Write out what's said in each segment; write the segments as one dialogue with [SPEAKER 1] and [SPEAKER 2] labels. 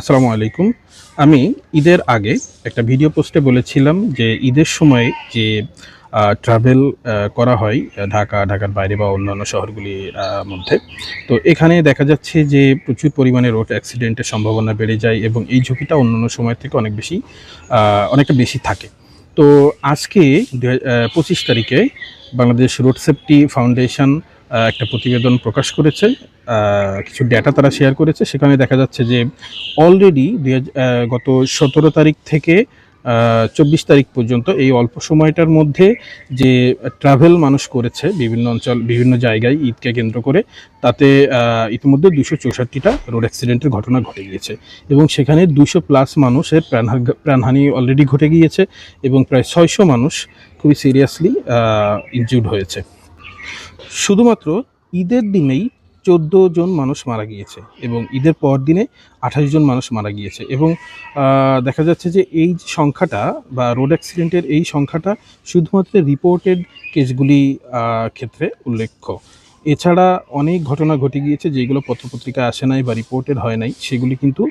[SPEAKER 1] আসসালামু আলাইকুম। আমি ঈদের আগে একটা ভিডিও পোস্টে বলেছিলাম যে ঈদের সময় যে ট্রাভেল করা হয় ঢাকার বাইরে বা অন্যান্য শহরগুলির মধ্যে। তো এখানে দেখা যাচ্ছে যে প্রচুর পরিমাণে রোড অ্যাক্সিডেন্টের সম্ভাবনা বেড়ে যায় এবং এই ঝুঁকিটা অন্যান্য সময়ের থেকে অনেকটা বেশি থাকে। তো আজকে ২৫ তারিখে বাংলাদেশ রোড সেফটি ফাউন্ডেশন একটা প্রতিবেদন প্রকাশ করেছে। কিছু ডেটা তারা শেয়ার করেছে। সেখানে দেখা যাচ্ছে যে অলরেডি গত ১৭ তারিখ থেকে ২৪ তারিখ পর্যন্ত এই অল্প সময়টার মধ্যে যে ট্রাভেল মানুষ করেছে বিভিন্ন জায়গায় ঈদকে কেন্দ্র করে, তাতে ইতিমধ্যে ২৬৪টা রোড অ্যাক্সিডেন্টের ঘটনা ঘটে গিয়েছে এবং সেখানে ২০০+ মানুষের প্রাণহানি অলরেডি ঘটে গিয়েছে এবং প্রায় ৬০০ মানুষ খুবই সিরিয়াসলি ইনজিউর্ড হয়েছে। শুধুমাত্র ঈদের দিনেই ১৪ জন মানুষ মারা গিয়েছে এবং ঈদের পর দিনে ২৮ জন মানুষ মারা গিয়েছে এবং দেখা যাচ্ছে যে এই সংখ্যাটা বা রোড অ্যাক্সিডেন্টের এই সংখ্যাটা শুধুমাত্র রিপোর্টেড কেসগুলি ক্ষেত্রে উল্লেখ্য। এছাড়া অনেক ঘটনা ঘটে গিয়েছে যেগুলো পত্রপত্রিকায় আসে নাই বা রিপোর্টেড হয় নাই, সেগুলি কিন্তু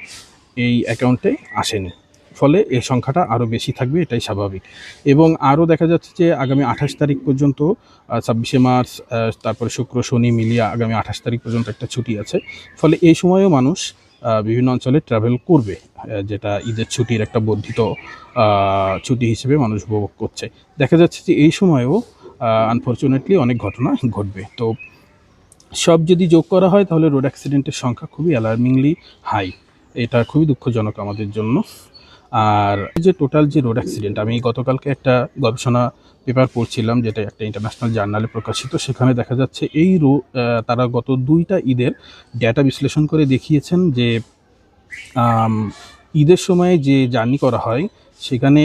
[SPEAKER 1] এই অ্যাকাউন্টে আসেনি। ফলে এই সংখ্যাটা আরও বেশি থাকবে, এটাই স্বাভাবিক। এবং আরও দেখা যাচ্ছে যে আগামী ২৮ তারিখ পর্যন্ত ২৬শে মার্চ, তারপরে শুক্র শনি মিলিয়ে আগামী ২৮ তারিখ পর্যন্ত একটা ছুটি আছে। ফলে এই সময়েও মানুষ বিভিন্ন অঞ্চলে ট্রাভেল করবে, যেটা ঈদের ছুটির একটা বর্ধিত ছুটি হিসেবে মানুষ উপভোগ করছে। দেখা যাচ্ছে যে এই সময়েও আনফরচুনেটলি অনেক ঘটনা ঘটবে। তো সব যদি যোগ করা হয় তাহলে রোড অ্যাক্সিডেন্টের সংখ্যা খুবই অ্যালার্মিংলি হাই। এটা খুবই দুঃখজনক আমাদের জন্য। আর যে টোটাল যে রোড অ্যাক্সিডেন্ট, আমি গতকালকে একটা গবেষণা পেপার পড়ছিলাম যেটা একটা ইন্টারন্যাশনাল জার্নালে প্রকাশিত। সেখানে দেখা যাচ্ছে তারা গত ২টা ঈদের ডেটা বিশ্লেষণ করে দেখিয়েছেন যে ঈদের সময় যে জার্নি করা হয় সেখানে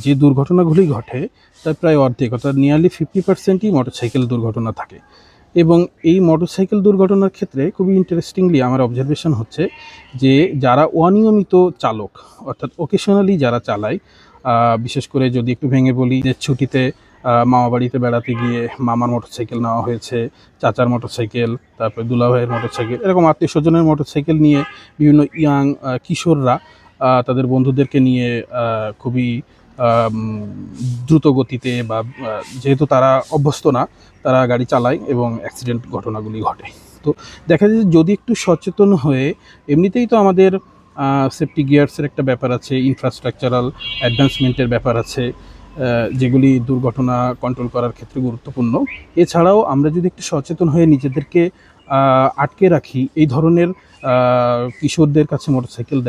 [SPEAKER 1] যে দুর্ঘটনাগুলি ঘটে তার প্রায় অর্ধেক, অর্থাৎ নিয়ারলি 50%ই মোটরসাইকেল দুর্ঘটনা থাকে। এবং এই মোটরসাইকেল দুর্ঘটনার ক্ষেত্রে খুবই ইন্টারেস্টিংলি আমার অবজারভেশন হচ্ছে যে যারা অনিয়মিত চালক, অর্থাৎ ওকেশনালি যারা চালায়, বিশেষ করে যদি একটু ভেঙে বলি, যে ছুটিতে মামা বাড়িতে বেড়াতে গিয়ে মামার মোটরসাইকেল নেওয়া হয়েছে, চাচার মোটরসাইকেল, তারপরে দুলাভাইয়ের মোটরসাইকেল, এরকম আত্মীয় স্বজনের মোটরসাইকেল নিয়ে বিভিন্ন ইয়াং কিশোররা তাদের বন্ধুদেরকে নিয়ে খুবই দ্রুত গতিতে বা যেহেতু তারা অভ্যস্ত না, তারা গাড়ি চালায় এবং অ্যাক্সিডেন্ট ঘটনাগুলি ঘটে। তো দেখা যায় যে যদি একটু সচেতন হয়ে, এমনিতেই তো আমাদের সেফটি গিয়ার্সের একটা ব্যাপার আছে, ইনফ্রাস্ট্রাকচারাল অ্যাডভান্সমেন্টের ব্যাপার আছে, যেগুলি দুর্ঘটনা কন্ট্রোল করার ক্ষেত্রে গুরুত্বপূর্ণ। এছাড়াও আমরা যদি একটু সচেতন হয়ে নিজেদেরকে আটকে রাখি এই ধরনের কিশোরদের কাছে মোটরসাইকেল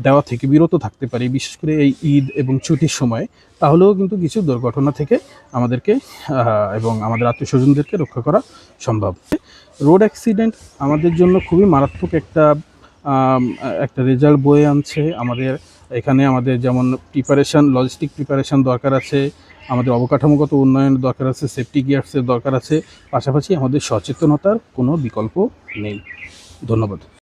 [SPEAKER 1] দেওয়া থেকে বিরত থাকতে পারি, বিশেষ করে এই ঈদ এবং ছুটির সময়, তাহলেও কিন্তু কিছু দুর্ঘটনা থেকে আমাদেরকে এবং আমাদের আত্মীয় স্বজনদেরকে রক্ষা করা সম্ভব। রোড অ্যাক্সিডেন্ট আমাদের জন্য খুবই মারাত্মক একটা রেজাল্ট বয়ে আনছে। আমাদের যেমন লজিস্টিক প্রিপারেশন দরকার আছে, আমাদের অবকাঠামোগত উন্নয়নের দরকার আছে, সেফটি গিয়ার্সের দরকার আছে, পাশাপাশি আমাদের সচেতনতার কোনো বিকল্প নেই। ধন্যবাদ।